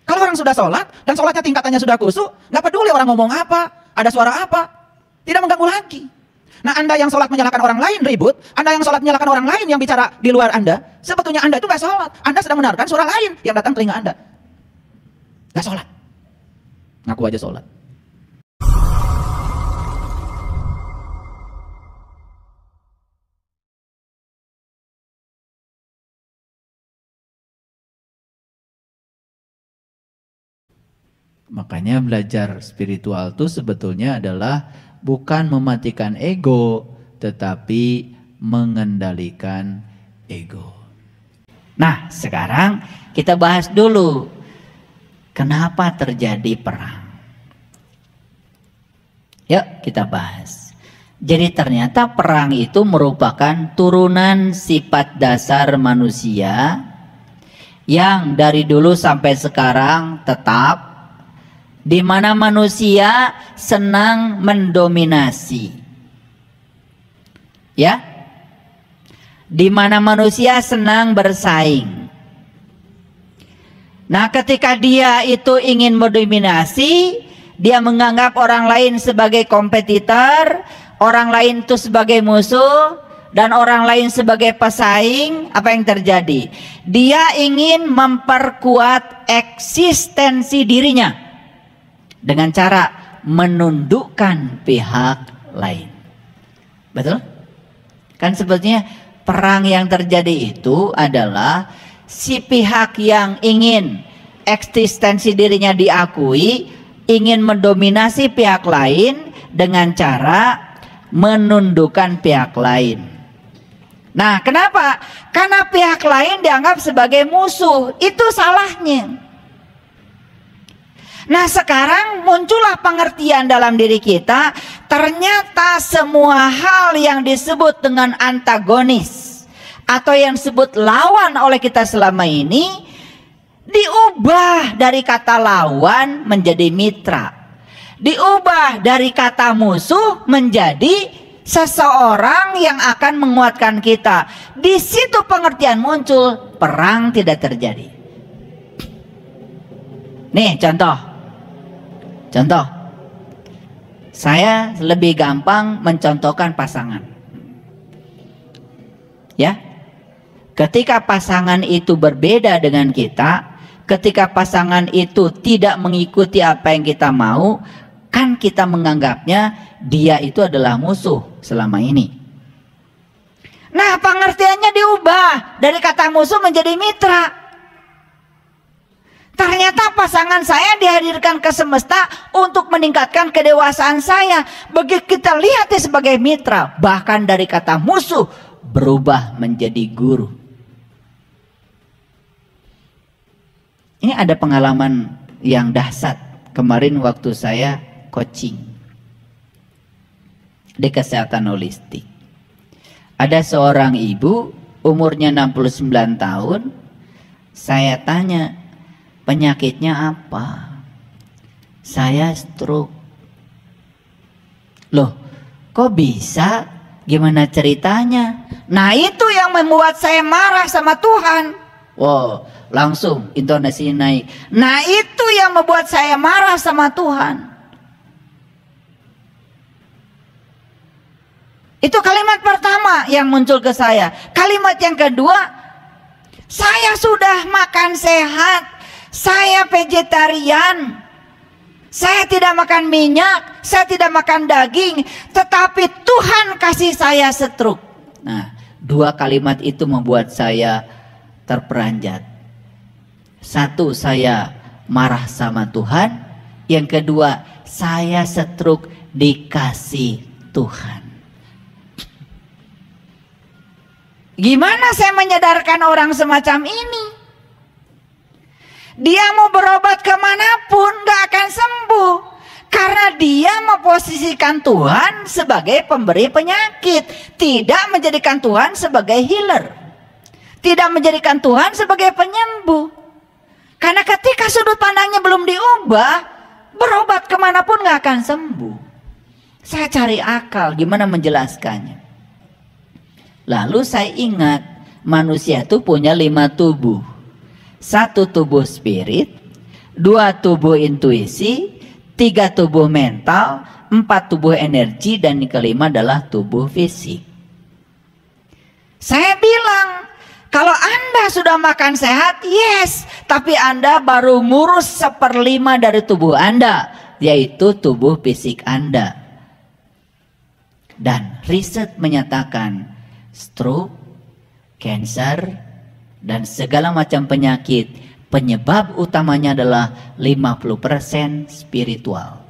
Kalau orang sudah sholat, dan sholatnya tingkatannya sudah khusyuk, nggak peduli orang ngomong apa, ada suara apa, tidak mengganggu lagi. Nah, Anda yang sholat menyalahkan orang lain ribut, Anda yang sholat menyalahkan orang lain yang bicara di luar Anda, sebetulnya Anda itu nggak sholat. Anda sedang mendengarkan suara lain yang datang telinga Anda. Nggak sholat. Ngaku aja sholat. Makanya belajar spiritual itu sebetulnya adalah bukan mematikan ego, tetapi mengendalikan ego. Nah, sekarang kita bahas dulu kenapa terjadi perang. Yuk kita bahas. Jadi ternyata perang itu merupakan turunan sifat dasar manusia yang dari dulu sampai sekarang tetap, di mana manusia senang mendominasi. Ya. Di mana manusia senang bersaing. Nah, ketika dia itu ingin mendominasi, dia menganggap orang lain sebagai kompetitor, orang lain itu sebagai musuh, dan orang lain sebagai pesaing. Apa yang terjadi? Dia ingin memperkuat eksistensi dirinya dengan cara menundukkan pihak lain. Betul? Kan sebetulnya perang yang terjadi itu adalah si pihak yang ingin eksistensi dirinya diakui, ingin mendominasi pihak lain dengan cara menundukkan pihak lain. Nah, kenapa? Karena pihak lain dianggap sebagai musuh. Itu salahnya. Nah, sekarang muncullah pengertian dalam diri kita, ternyata semua hal yang disebut dengan antagonis atau yang disebut lawan oleh kita selama ini diubah dari kata lawan menjadi mitra. Diubah dari kata musuh menjadi seseorang yang akan menguatkan kita. Di situ pengertian muncul, perang tidak terjadi. Nih contoh. Saya lebih gampang mencontohkan pasangan. Ya. Ketika pasangan itu berbeda dengan kita, ketika pasangan itu tidak mengikuti apa yang kita mau, kan kita menganggapnya dia itu adalah musuh selama ini. Nah, pengertiannya diubah dari kata musuh menjadi mitra. Ternyata pasangan saya dihadirkan ke semesta untuk meningkatkan kedewasaan saya. Begitu kita lihat dia sebagai mitra, bahkan dari kata musuh berubah menjadi guru. Ini ada pengalaman yang dahsyat kemarin waktu saya coaching di kesehatan holistik. Ada seorang ibu umurnya 69 tahun. Saya tanya, penyakitnya apa? Saya stroke. Loh, kok bisa? Gimana ceritanya? Nah, itu yang membuat saya marah sama Tuhan. Wow, langsung intonasi naik. Nah, itu yang membuat saya marah sama Tuhan. Itu kalimat pertama yang muncul ke saya. Kalimat yang kedua, saya sudah makan sehat, saya vegetarian, saya tidak makan minyak, saya tidak makan daging, tetapi Tuhan kasih saya stroke. Nah, dua kalimat itu membuat saya terperanjat. Satu, saya marah sama Tuhan. Yang kedua, saya stroke dikasih Tuhan. Gimana saya menyadarkan orang semacam ini? Dia mau berobat kemanapun gak akan sembuh, karena dia memposisikan Tuhan sebagai pemberi penyakit, tidak menjadikan Tuhan sebagai healer, tidak menjadikan Tuhan sebagai penyembuh. Karena ketika sudut pandangnya belum diubah, berobat kemanapun gak akan sembuh. Saya cari akal gimana menjelaskannya. Lalu saya ingat manusia itu punya 5 tubuh. 1 tubuh spirit, 2 tubuh intuisi, 3 tubuh mental, 4 tubuh energi, dan yang kelima adalah tubuh fisik. Saya bilang, kalau Anda sudah makan sehat, yes, tapi Anda baru ngurus 1/5 dari tubuh Anda, yaitu tubuh fisik Anda. Dan riset menyatakan stroke, cancer, dan segala macam penyakit, penyebab utamanya adalah 50% spiritual,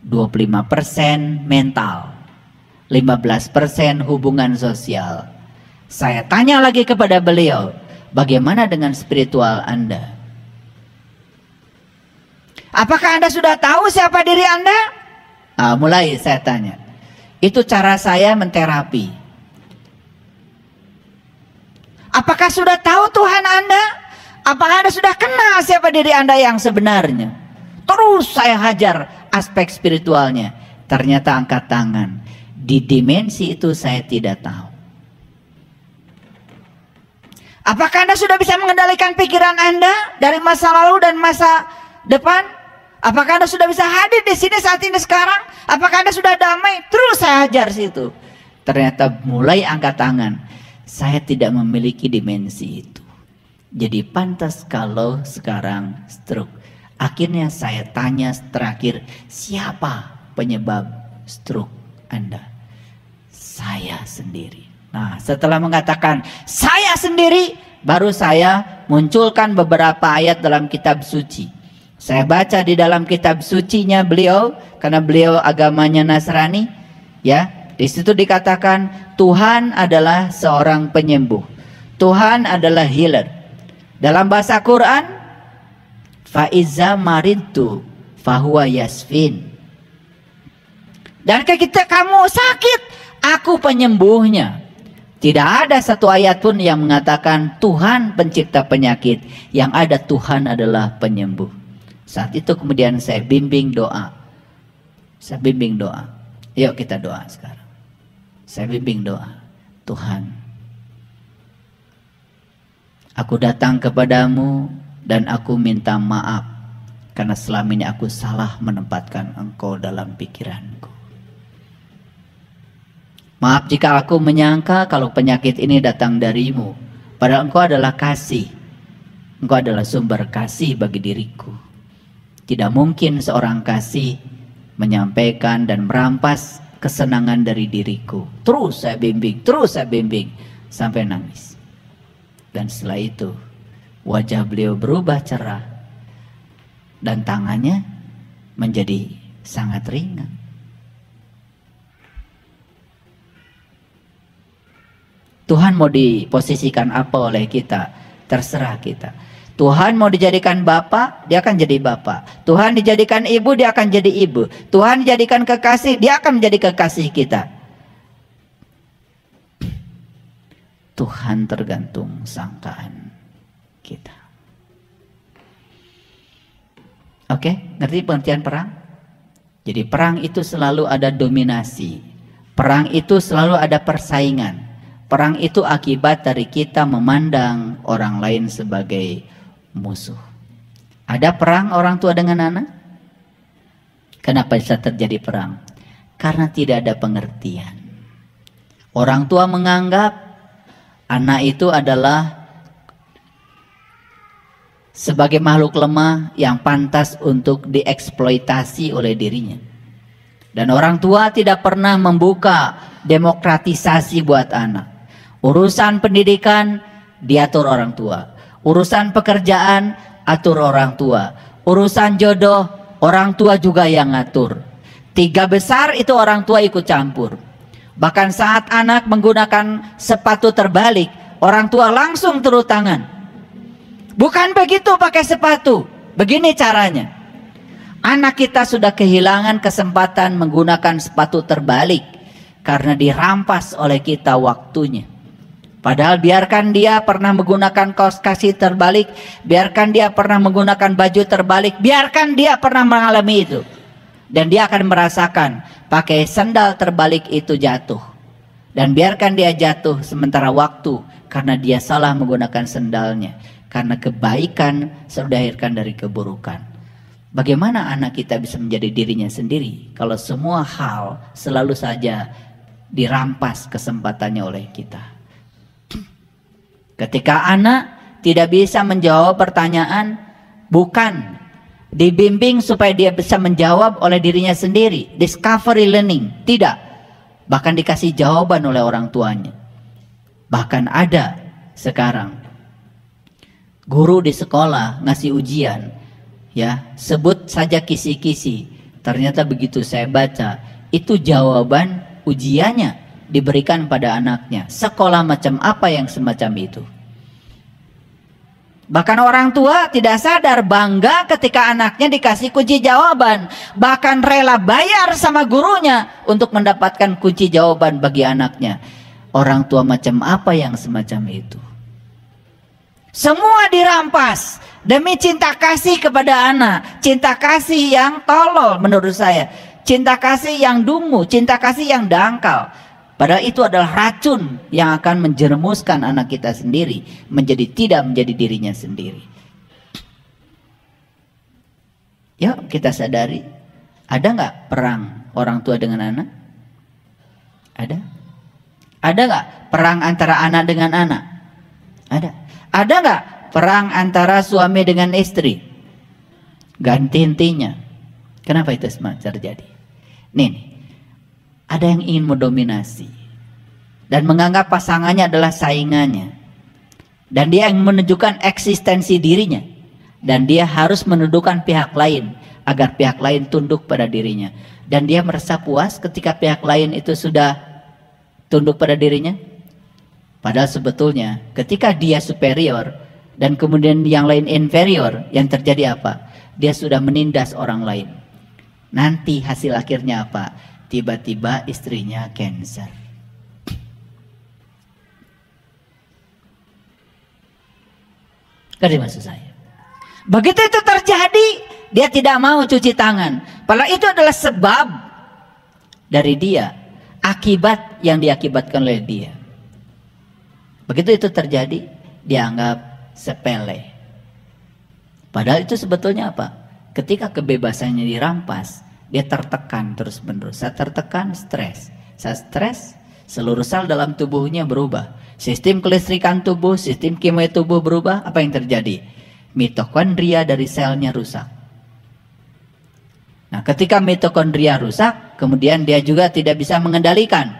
25% mental, 15% hubungan sosial. Saya tanya lagi kepada beliau, bagaimana dengan spiritual Anda? Apakah Anda sudah tahu siapa diri Anda? Mulai saya tanya. Itu cara saya menterapi. Apakah sudah tahu Tuhan Anda? Apakah Anda sudah kenal siapa diri Anda yang sebenarnya? Terus saya hajar aspek spiritualnya. Ternyata angkat tangan. Di dimensi itu saya tidak tahu. Apakah Anda sudah bisa mengendalikan pikiran Anda dari masa lalu dan masa depan? Apakah Anda sudah bisa hadir di sini saat ini sekarang? Apakah Anda sudah damai? Terus saya hajar situ. Ternyata mulai angkat tangan. Saya tidak memiliki dimensi itu. Jadi pantas kalau sekarang stroke. Akhirnya saya tanya terakhir, siapa penyebab stroke Anda? Saya sendiri. Nah, setelah mengatakan saya sendiri, baru saya munculkan beberapa ayat dalam kitab suci. Saya baca di dalam kitab sucinya beliau, karena beliau agamanya Nasrani, ya. Di situ dikatakan Tuhan adalah seorang penyembuh. Tuhan adalah healer. Dalam bahasa Quran, faiza maridtu fahuwa yasfin. Dan ketika kamu sakit, aku penyembuhnya. Tidak ada satu ayat pun yang mengatakan Tuhan pencipta penyakit. Yang ada Tuhan adalah penyembuh. Saat itu kemudian saya bimbing doa. Saya bimbing doa. Yuk kita doa sekarang. Saya bimbing doa. Tuhan, aku datang kepadamu dan aku minta maaf. Karena selama ini aku salah menempatkan Engkau dalam pikiranku. Maaf jika aku menyangka kalau penyakit ini datang darimu. Padahal Engkau adalah kasih. Engkau adalah sumber kasih bagi diriku. Tidak mungkin seorang kasih menyampaikan dan merampas kesenangan dari diriku. Terus saya bimbing, sampai nangis. Dan setelah itu, wajah beliau berubah cerah. Dan tangannya menjadi sangat ringan. Tuhan mau diposisikan apa oleh kita? Terserah kita. Tuhan mau dijadikan bapak, dia akan jadi bapak. Tuhan dijadikan ibu, dia akan jadi ibu. Tuhan dijadikan kekasih, dia akan menjadi kekasih kita. Tuhan tergantung sangkaan kita. Oke, ngerti pengertian perang? Jadi perang itu selalu ada dominasi. Perang itu selalu ada persaingan. Perang itu akibat dari kita memandang orang lain sebagai musuh. Ada perang orang tua dengan anak? Kenapa bisa terjadi perang? Karena tidak ada pengertian. Orang tua menganggap anak itu adalah sebagai makhluk lemah yang pantas untuk dieksploitasi oleh dirinya. Dan orang tua tidak pernah membuka demokratisasi buat anak. Urusan pendidikan diatur orang tua. Urusan pekerjaan atur orang tua. Urusan jodoh orang tua juga yang ngatur. 3 besar itu orang tua ikut campur. Bahkan saat anak menggunakan sepatu terbalik, orang tua langsung turun tangan. Bukan begitu pakai sepatu. Begini caranya. Anak kita sudah kehilangan kesempatan menggunakan sepatu terbalik karena dirampas oleh kita waktunya. Padahal biarkan dia pernah menggunakan kaos kaki terbalik, biarkan dia pernah menggunakan baju terbalik, biarkan dia pernah mengalami itu. Dan dia akan merasakan pakai sandal terbalik itu jatuh. Dan biarkan dia jatuh sementara waktu karena dia salah menggunakan sandalnya. Karena kebaikan selalu dilahirkan dari keburukan. Bagaimana anak kita bisa menjadi dirinya sendiri kalau semua hal selalu saja dirampas kesempatannya oleh kita? Ketika anak tidak bisa menjawab pertanyaan, bukan dibimbing supaya dia bisa menjawab oleh dirinya sendiri, discovery learning, tidak, bahkan dikasih jawaban oleh orang tuanya. Bahkan ada sekarang guru di sekolah ngasih ujian, ya, sebut saja kisi-kisi. Ternyata begitu saya baca, itu jawaban ujiannya diberikan pada anaknya. Sekolah macam apa yang semacam itu? Bahkan orang tua tidak sadar bangga ketika anaknya dikasih kunci jawaban. Bahkan rela bayar sama gurunya untuk mendapatkan kunci jawaban bagi anaknya. Orang tua macam apa yang semacam itu? Semua dirampas demi cinta kasih kepada anak. Cinta kasih yang tolol menurut saya. Cinta kasih yang dungu, cinta kasih yang dangkal. Padahal itu adalah racun yang akan menjerumuskan anak kita sendiri menjadi tidak menjadi dirinya sendiri. Yuk kita sadari, ada nggak perang orang tua dengan anak? Ada? Ada nggak perang antara anak dengan anak? Ada. Ada nggak perang antara suami dengan istri? Ganti intinya. Kenapa itu semua terjadi? Nih, ada yang ingin mendominasi dan menganggap pasangannya adalah saingannya, dan dia yang menunjukkan eksistensi dirinya, dan dia harus menundukkan pihak lain agar pihak lain tunduk pada dirinya, dan dia merasa puas ketika pihak lain itu sudah tunduk pada dirinya. Padahal sebetulnya ketika dia superior dan kemudian yang lain inferior, yang terjadi apa? Dia sudah menindas orang lain. Nanti hasil akhirnya apa? Tiba-tiba istrinya cancer. Ngerti maksud saya? Begitu itu terjadi, dia tidak mau cuci tangan. Padahal itu adalah sebab dari dia, akibat yang diakibatkan oleh dia. Begitu itu terjadi, dianggap sepele. Padahal itu sebetulnya apa? Ketika kebebasannya dirampas, dia tertekan terus menerus. Saat tertekan, stres. Saat stres, seluruh sel dalam tubuhnya berubah. Sistem kelistrikan tubuh, sistem kimia tubuh berubah. Apa yang terjadi? Mitokondria dari selnya rusak. Nah, ketika mitokondria rusak, kemudian dia juga tidak bisa mengendalikan.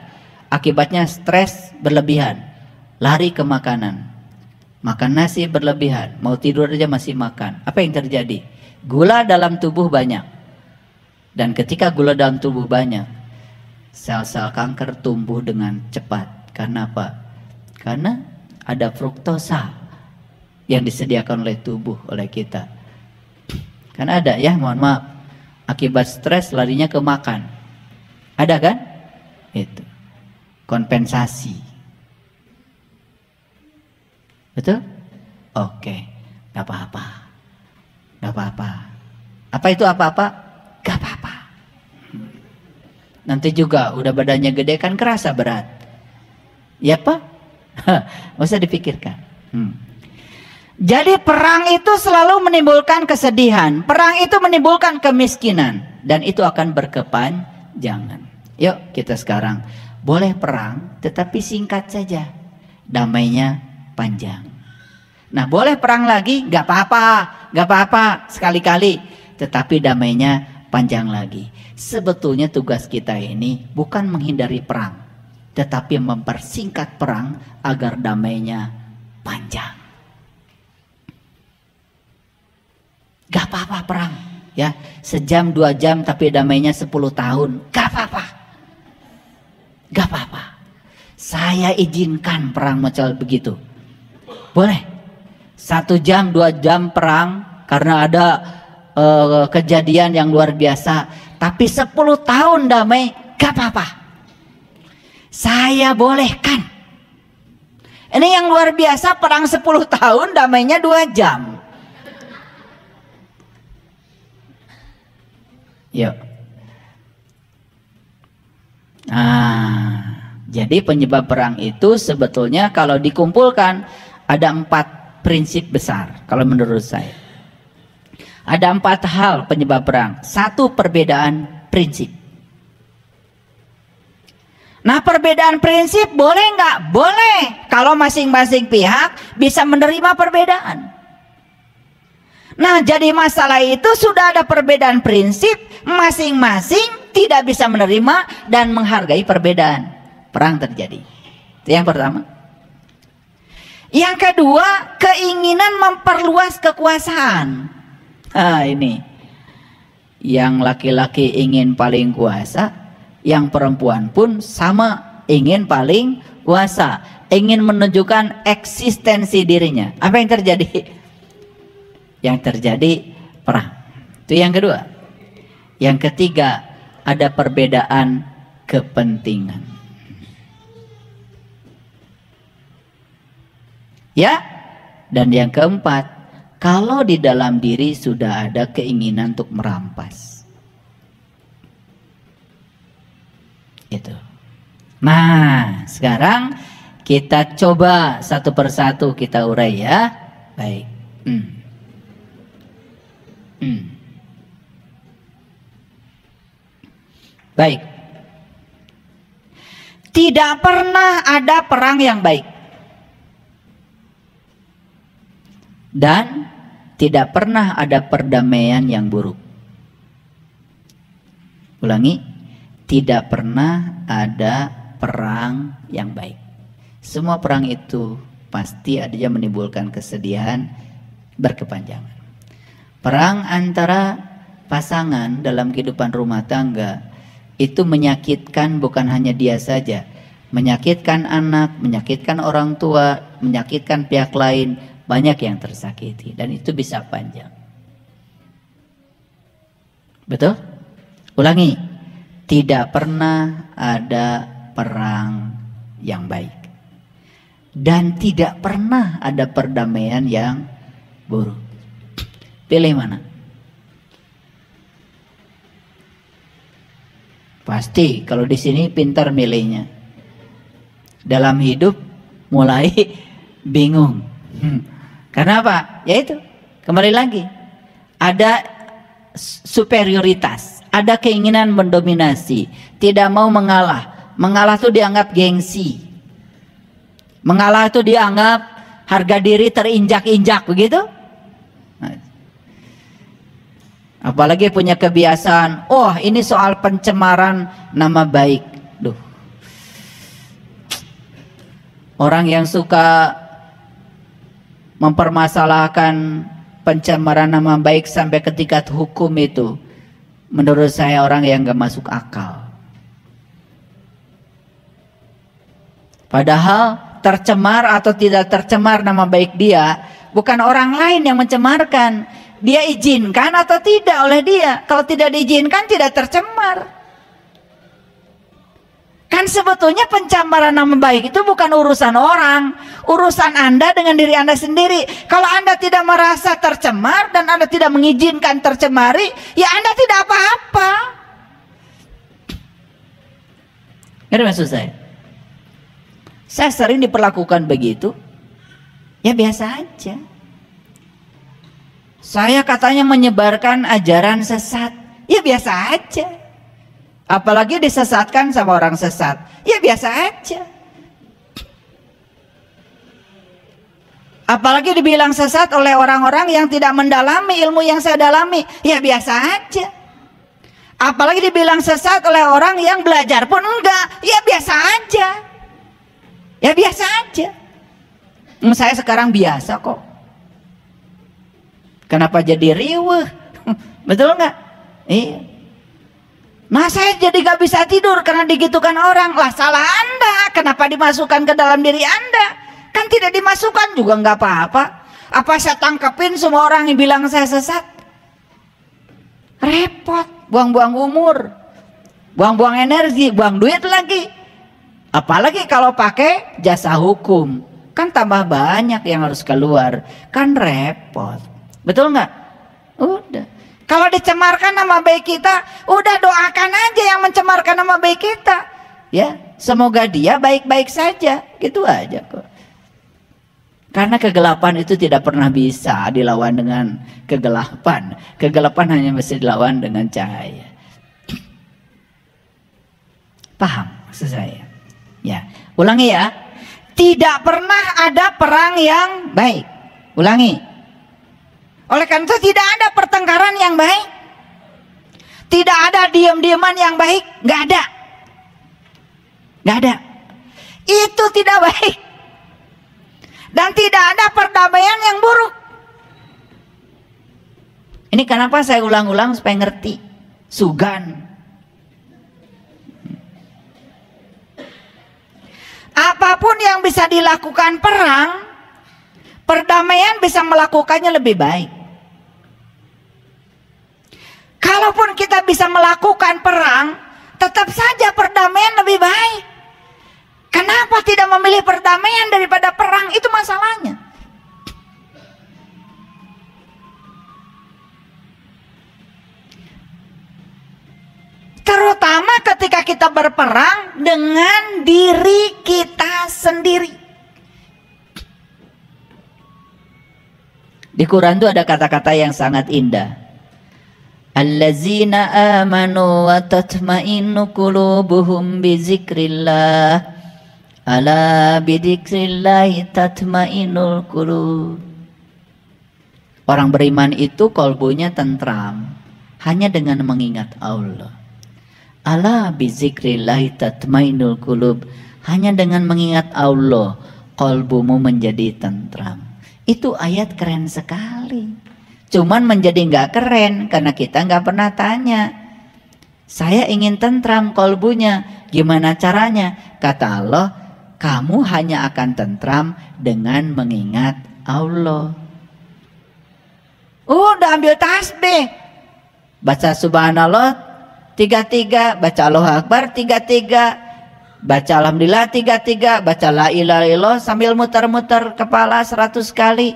Akibatnya stres berlebihan. Lari ke makanan. Makan nasi berlebihan. Mau tidur aja masih makan. Apa yang terjadi? Gula dalam tubuh banyak. Dan ketika gula dalam tubuh banyak, sel-sel kanker tumbuh dengan cepat. Karena apa? Karena ada fruktosa yang disediakan oleh tubuh, oleh kita. Karena ada ya, mohon maaf, akibat stres larinya ke makan. Ada kan? Itu kompensasi. Betul? Oke, gak apa-apa. Gak apa-apa. Apa itu apa-apa? Gak apa-apa. Nanti juga udah badannya gede kan kerasa berat. Ya Pak? Gak usah dipikirkan. Jadi perang itu selalu menimbulkan kesedihan. Perang itu menimbulkan kemiskinan. Dan itu akan berkepanjangan. Yuk kita sekarang boleh perang tetapi singkat saja. Damainya panjang. Nah boleh perang lagi, gak apa-apa, gak apa-apa sekali-kali, tetapi damainya panjang lagi. Sebetulnya tugas kita ini bukan menghindari perang, tetapi mempersingkat perang agar damainya panjang. Gak apa-apa perang, ya, sejam 2 jam tapi damainya 10 tahun, gak apa-apa, gak apa-apa. Saya izinkan perang macam begitu, boleh. 1 jam 2 jam perang karena ada kejadian yang luar biasa, tapi 10 tahun damai gak apa-apa. Saya bolehkan. Ini yang luar biasa, perang 10 tahun damainya 2 jam. Yuk. Jadi penyebab perang itu sebetulnya kalau dikumpulkan ada 4 prinsip besar kalau menurut saya. Ada 4 hal penyebab perang. 1, perbedaan prinsip. Nah, perbedaan prinsip boleh nggak? Boleh, kalau masing-masing pihak bisa menerima perbedaan. Nah, jadi masalah itu sudah ada perbedaan prinsip, masing-masing tidak bisa menerima dan menghargai perbedaan. Perang terjadi. Itu yang pertama. Yang kedua, keinginan memperluas kekuasaan. Ini yang laki-laki ingin paling kuasa, yang perempuan pun sama ingin paling kuasa, ingin menunjukkan eksistensi dirinya. Apa yang terjadi? Yang terjadi perang. Itu yang kedua. Yang ketiga, ada perbedaan kepentingan. Ya, dan yang keempat, kalau di dalam diri sudah ada keinginan untuk merampas. Itu. Nah, sekarang kita coba satu persatu kita urai ya. Baik. Baik. Tidak pernah ada perang yang baik. Dan tidak pernah ada perdamaian yang buruk. Ulangi, tidak pernah ada perang yang baik. Semua perang itu pasti ada yang menimbulkan kesedihan berkepanjangan. Perang antara pasangan dalam kehidupan rumah tangga itu menyakitkan bukan hanya dia saja, menyakitkan anak, menyakitkan orang tua, menyakitkan pihak lain. Banyak yang tersakiti dan itu bisa panjang. Betul? Ulangi, tidak pernah ada perang yang baik dan tidak pernah ada perdamaian yang buruk. Pilih mana? Pasti kalau di sini pintar milihnya. Dalam hidup mulai bingung. Karena apa? Ya itu, kembali lagi, ada superioritas, ada keinginan mendominasi, tidak mau mengalah. Mengalah itu dianggap gengsi, mengalah itu dianggap harga diri terinjak-injak, begitu. Nah, apalagi punya kebiasaan, oh ini soal pencemaran nama baik. Duh, orang yang suka mempermasalahkan pencemaran nama baik sampai ke tingkat hukum itu, menurut saya orang yang gak masuk akal. Padahal tercemar atau tidak tercemar nama baik dia bukan orang lain yang mencemarkan, dia izinkan atau tidak oleh dia. Kalau tidak diizinkan tidak tercemar. Kan sebetulnya pencemaran nama baik itu bukan urusan orang, urusan Anda dengan diri Anda sendiri. Kalau Anda tidak merasa tercemar dan Anda tidak mengizinkan tercemari, ya Anda tidak apa-apa. Ngerti maksud saya? Saya sering diperlakukan begitu, ya biasa aja. Saya katanya menyebarkan ajaran sesat, ya biasa aja. Apalagi disesatkan sama orang sesat, ya biasa aja. Apalagi dibilang sesat oleh orang-orang yang tidak mendalami ilmu yang saya dalami, ya biasa aja. Apalagi dibilang sesat oleh orang yang belajar pun enggak, ya biasa aja. Ya biasa aja. Saya sekarang biasa kok. Kenapa jadi riweuh? Betul nggak? Iya. Nah saya jadi gak bisa tidur karena digitukan orang. Lah salah Anda, kenapa dimasukkan ke dalam diri Anda? Kan tidak dimasukkan juga nggak apa-apa. Apa saya tangkepin semua orang yang bilang saya sesat? Repot, buang-buang umur, buang-buang energi, buang duit lagi. Apalagi kalau pakai jasa hukum, kan tambah banyak yang harus keluar, kan repot. Betul nggak? Udah. Kalau dicemarkan nama baik kita, udah doakan aja yang mencemarkan nama baik kita. Ya, semoga dia baik-baik saja, gitu aja kok. Karena kegelapan itu tidak pernah bisa dilawan dengan kegelapan. Kegelapan hanya bisa dilawan dengan cahaya. Paham maksud saya? Ya, ulangi ya. Tidak pernah ada perang yang baik. Ulangi. Oleh karena itu tidak ada pertengkaran yang baik. Tidak ada diam-diaman yang baik. Nggak ada. Nggak ada. Itu tidak baik. Dan tidak ada perdamaian yang buruk. Ini kenapa saya ulang-ulang supaya ngerti. Sugan. Apapun yang bisa dilakukan perang, perdamaian bisa melakukannya lebih baik. Kalaupun kita bisa melakukan perang, tetap saja perdamaian lebih baik. Kenapa tidak memilih perdamaian daripada perang? Itu masalahnya. Terutama ketika kita berperang dengan diri kita sendiri. Di Quran itu ada kata-kata yang sangat indah. Allazina amanu wa tatma'innu qulubuhum bi zikrillah. Ala bidzikrillahi tatma'innul qulub. Orang beriman itu kalbunya tentram hanya dengan mengingat Allah. Ala bidzikrillahi tatma'innul qulub. Hanya dengan mengingat Allah kalbumu menjadi tentram. Itu ayat keren sekali. Cuman menjadi nggak keren karena kita nggak pernah tanya. Saya ingin tentram kalbunya. Gimana caranya? Kata Allah, kamu hanya akan tentram dengan mengingat Allah. Udah ambil tasbih. Baca subhanallah 33, baca Allahu Akbar 33, baca alhamdulillah 33, baca la ilaha illallah sambil muter-muter kepala 100 kali.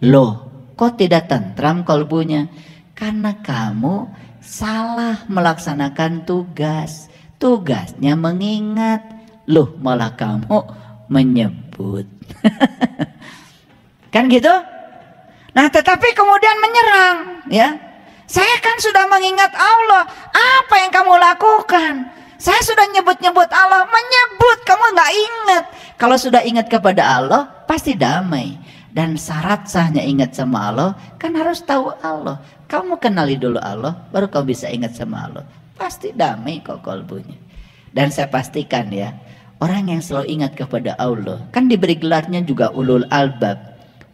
Loh, kok tidak tentram kalbunya? Karena kamu salah melaksanakan tugas. Tugasnya mengingat. Loh, malah kamu menyebut. Kan gitu? Nah, tetapi kemudian menyerang, ya. Saya kan sudah mengingat Allah. Apa yang kamu lakukan? Saya sudah nyebut-nyebut Allah. Menyebut, kamu nggak ingat. Kalau sudah ingat kepada Allah, pasti damai. Dan syarat sahnya ingat sama Allah, kan harus tahu Allah. Kamu kenali dulu Allah, baru kamu bisa ingat sama Allah. Pasti damai kok kalbunya. Dan saya pastikan ya, orang yang selalu ingat kepada Allah, kan diberi gelarnya juga ulul albab.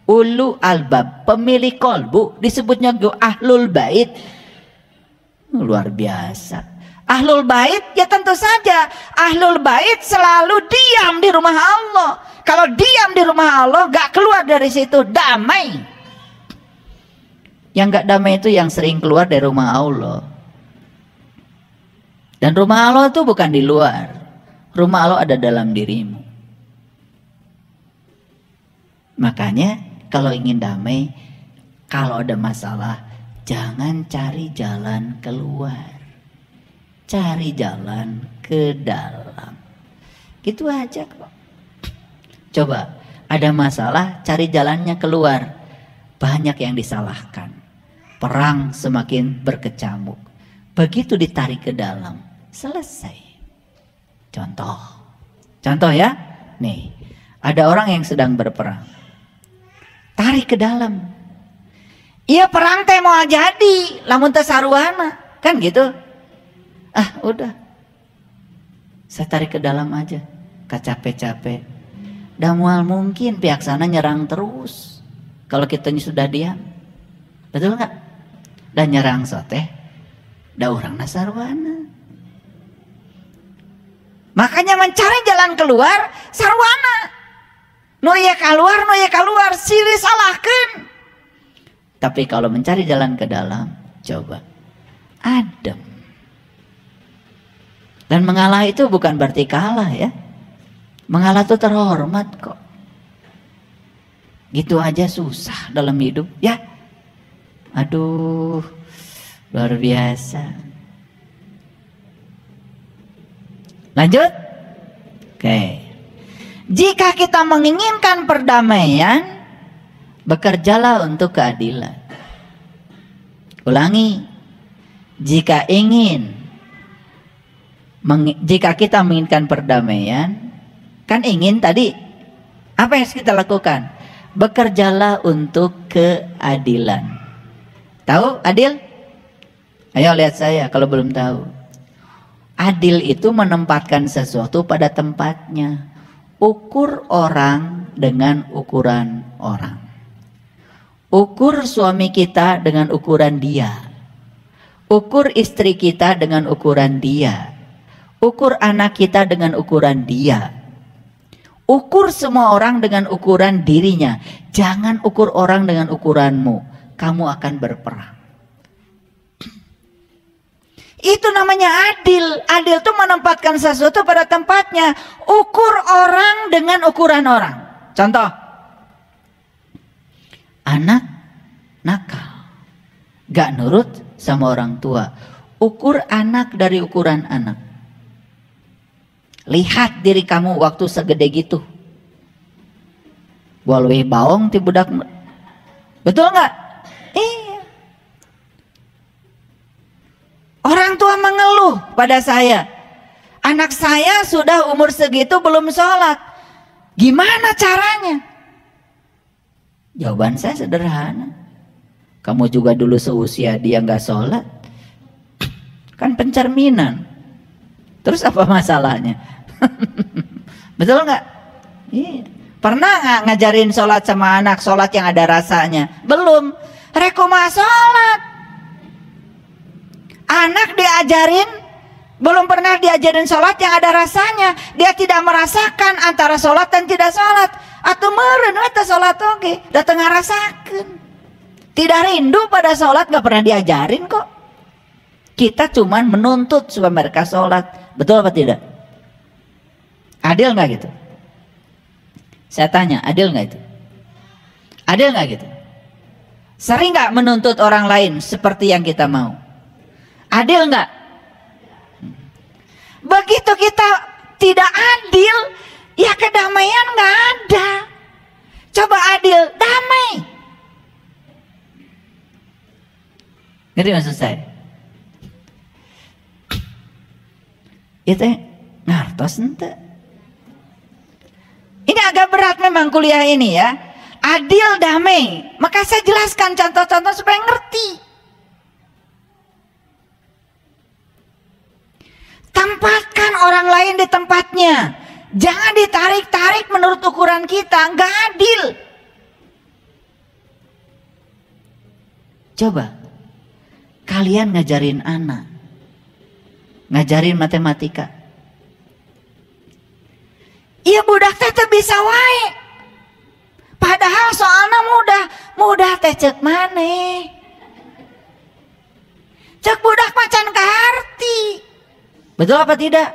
Ulu albab, pemilik kolbu, disebutnya ahlul bait. Luar biasa. Ahlul bait, ya tentu saja ahlul bait selalu diam di rumah Allah. Kalau diam di rumah Allah, gak keluar dari situ, damai. Yang gak damai itu yang sering keluar dari rumah Allah. Dan rumah Allah itu bukan di luar. Rumah Allah ada dalam dirimu. Makanya kalau ingin damai, kalau ada masalah, jangan cari jalan keluar. Cari jalan ke dalam. Gitu aja kok. Coba, ada masalah, cari jalannya keluar. Banyak yang disalahkan. Perang semakin berkecamuk. Begitu ditarik ke dalam, selesai. Contoh ya. Nih, ada orang yang sedang berperang. Tarik ke dalam. Iya, perang teh mau jadi, lamun teh saruana, kan gitu. Ah, udah. Saya tarik ke dalam aja. Capek-capek. Dan mual mungkin pihak sana nyerang terus. Kalau kita sudah diam. Betul nggak? Dan nyerang soteh. Da urang saruana. Makanya mencari jalan keluar sarwana. Nu ieu keluar, silih salahkeun. Tapi kalau mencari jalan ke dalam, coba adem. Dan mengalah itu bukan berarti kalah ya. Mengalah itu terhormat kok. Gitu aja susah dalam hidup ya. Aduh, luar biasa. Lanjut. Oke. Jika kita menginginkan perdamaian, bekerjalah untuk keadilan. Ulangi, jika kita menginginkan perdamaian, kan ingin tadi, apa yang harus kita lakukan? Bekerjalah untuk keadilan. Tahu adil? Ayo lihat saya kalau belum tahu. Adil itu menempatkan sesuatu pada tempatnya. Ukur orang dengan ukuran orang. Ukur suami kita dengan ukuran dia. Ukur istri kita dengan ukuran dia. Ukur anak kita dengan ukuran dia. Ukur semua orang dengan ukuran dirinya. Jangan ukur orang dengan ukuranmu. Kamu akan berperang. Itu namanya adil. Adil itu menempatkan sesuatu pada tempatnya. Ukur orang dengan ukuran orang. Contoh, anak nakal, gak nurut sama orang tua. Ukur anak dari ukuran anak. Lihat diri kamu waktu segede gitu. Walwe baong ti budak. Betul nggak? Iya. Orang tua mengeluh pada saya. Anak saya sudah umur segitu belum sholat. Gimana caranya? Jawaban saya sederhana. Kamu juga dulu seusia dia nggak sholat. Kan pencerminan. Terus apa masalahnya? Betul nggak? Iya. Pernah nggak ngajarin sholat sama anak, sholat yang ada rasanya? Belum. Rekomah sholat. Anak diajarin, belum pernah diajarin sholat yang ada rasanya. Dia tidak merasakan antara sholat dan tidak sholat. Atau meren weta sholat oke, datang ngarasakan. Tidak rindu pada sholat, nggak pernah diajarin kok. Kita cuman menuntut supaya mereka sholat. Betul apa tidak? Adil nggak gitu? Saya tanya, adil nggak itu? Adil nggak gitu? Sering nggak menuntut orang lain seperti yang kita mau? Adil nggak? Begitu kita tidak adil, ya kedamaian nggak ada. Coba adil, damai. Ngerti maksud saya? Itu ngartos ente. Ini agak berat memang kuliah ini ya. Adil, damai. Maka saya jelaskan contoh-contoh supaya ngerti. Tempatkan orang lain di tempatnya. Jangan ditarik-tarik menurut ukuran kita. Nggak adil. Coba. Kalian ngajarin anak. Ngajarin matematika. Iya budak teh bisa wae. Padahal soalnya mudah teh cek maneh. Cek budak macan karti. Betul apa tidak?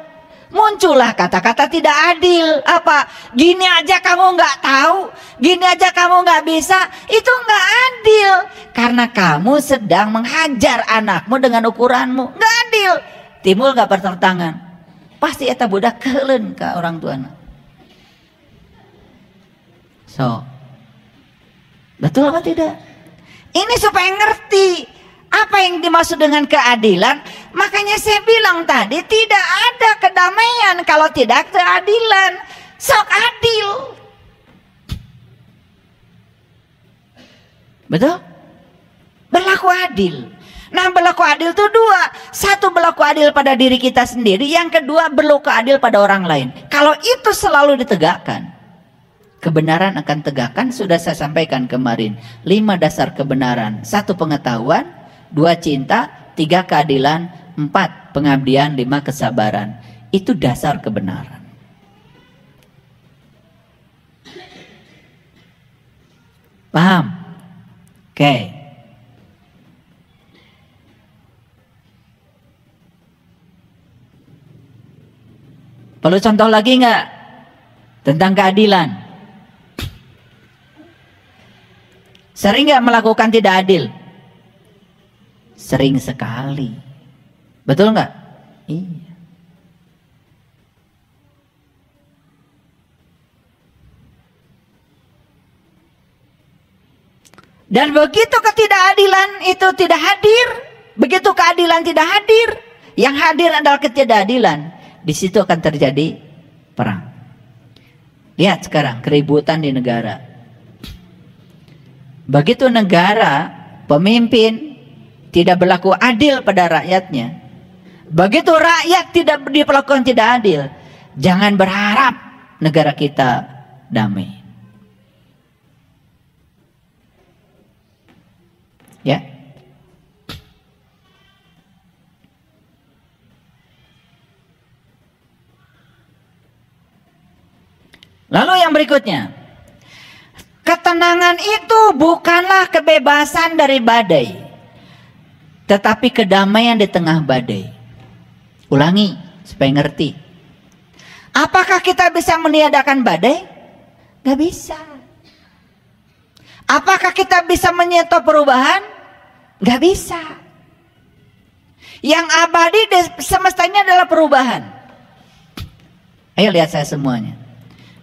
Muncullah kata-kata tidak adil. Apa? Gini aja kamu nggak tahu, gini aja kamu nggak bisa. Itu nggak adil. Karena kamu sedang menghajar anakmu dengan ukuranmu. Nggak adil. Timbul nggak pertentangan. Pasti eta budak keuleun ke orang tuana. So, betul apa tidak? Ini supaya ngerti apa yang dimaksud dengan keadilan. Makanya saya bilang tadi, tidak ada kedamaian kalau tidak keadilan. Sok adil. Betul? Berlaku adil. Nah, berlaku adil itu dua. Satu, berlaku adil pada diri kita sendiri. Yang kedua, berlaku adil pada orang lain. Kalau itu selalu ditegakkan, kebenaran akan tegakkan. Sudah saya sampaikan kemarin 5 dasar kebenaran. 1 pengetahuan, 2 cinta, 3 keadilan, 4 pengabdian, 5 kesabaran. Itu dasar kebenaran. Paham? Oke. Perlu contoh lagi nggak tentang keadilan? Sering nggak melakukan tidak adil? Sering sekali. Betul nggak? Iya. Dan begitu ketidakadilan itu tidak hadir, begitu keadilan tidak hadir, yang hadir adalah ketidakadilan, di situ akan terjadi perang. Lihat sekarang keributan di negara. Begitu negara, pemimpin tidak berlaku adil pada rakyatnya, begitu rakyat tidak diperlakukan tidak adil, jangan berharap negara kita damai. Ya. Lalu yang berikutnya, ketenangan itu bukanlah kebebasan dari badai, tetapi kedamaian di tengah badai. Ulangi supaya ngerti. Apakah kita bisa meniadakan badai? Gak bisa. Apakah kita bisa menyetop perubahan? Gak bisa. Yang abadi semestanya adalah perubahan. Ayo lihat saya semuanya.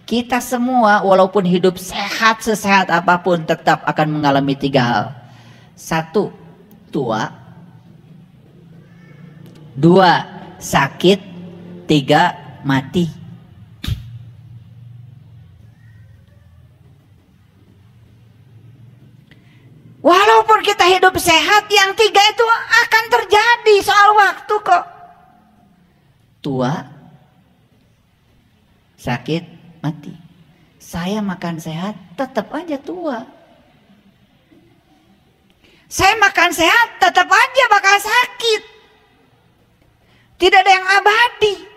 Kita semua walaupun hidup sehat sesehat apapun tetap akan mengalami 3 hal. 1, tua. 2, sakit. 3, mati. Walaupun kita hidup sehat, yang 3 itu akan terjadi, soal waktu kok. Tua, sakit, mati. Saya makan sehat, tetap aja tua. Saya makan sehat, tetap aja bakal sakit. Tidak ada yang abadi.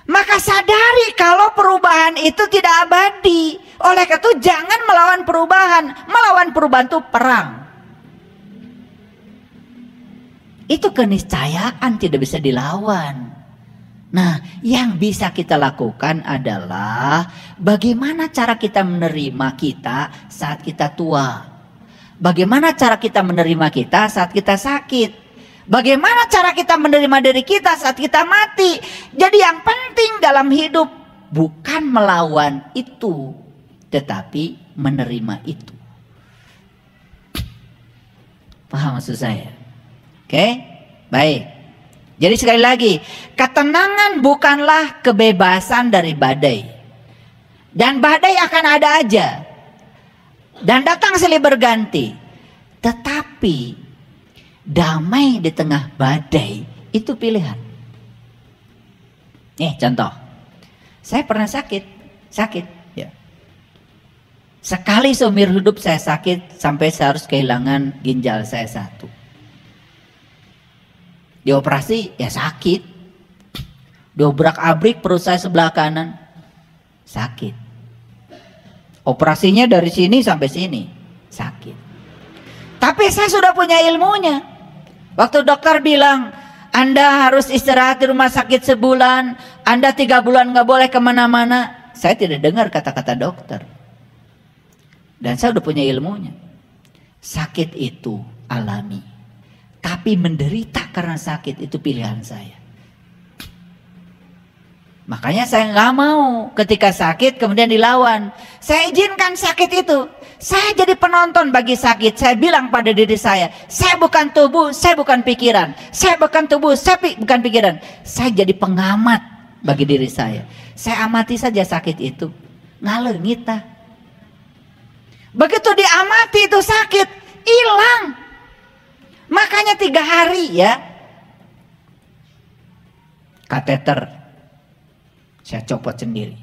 Maka sadari kalau perubahan itu tidak abadi. Oleh karena itu jangan melawan perubahan. Melawan perubahan itu perang. Itu keniscayaan, tidak bisa dilawan. Nah, yang bisa kita lakukan adalah bagaimana cara kita menerima kita saat kita tua. Bagaimana cara kita menerima kita saat kita sakit. Bagaimana cara kita menerima diri kita saat kita mati. Jadi yang penting dalam hidup bukan melawan itu, tetapi menerima itu. Paham maksud saya? Oke? Baik. Jadi sekali lagi, ketenangan bukanlah kebebasan dari badai. Dan badai akan ada aja. Dan datang silih berganti. Tetapi damai di tengah badai itu pilihan. Contoh. Saya pernah sakit ya. Sekali seumur hidup saya sakit sampai saya harus kehilangan ginjal saya 1. Dioperasi ya sakit. Diobrak-abrik perut saya sebelah kanan sakit. Operasinya dari sini sampai sini sakit. Tapi saya sudah punya ilmunya. Waktu dokter bilang Anda harus istirahat di rumah sakit sebulan, Anda 3 bulan gak boleh kemana-mana, saya tidak dengar kata-kata dokter. Dan saya udah punya ilmunya. Sakit itu alami, tapi menderita karena sakit itu pilihan saya. Makanya saya nggak mau ketika sakit kemudian dilawan. Saya izinkan sakit itu. Saya jadi penonton bagi sakit. Saya bilang pada diri saya bukan tubuh, saya bukan pikiran. Saya bukan tubuh, saya bukan pikiran. Saya jadi pengamat bagi diri saya. Saya amati saja sakit itu. Ngalor ngita. Begitu diamati itu sakit, hilang. Makanya 3 hari ya. Kateter saya copot sendiri.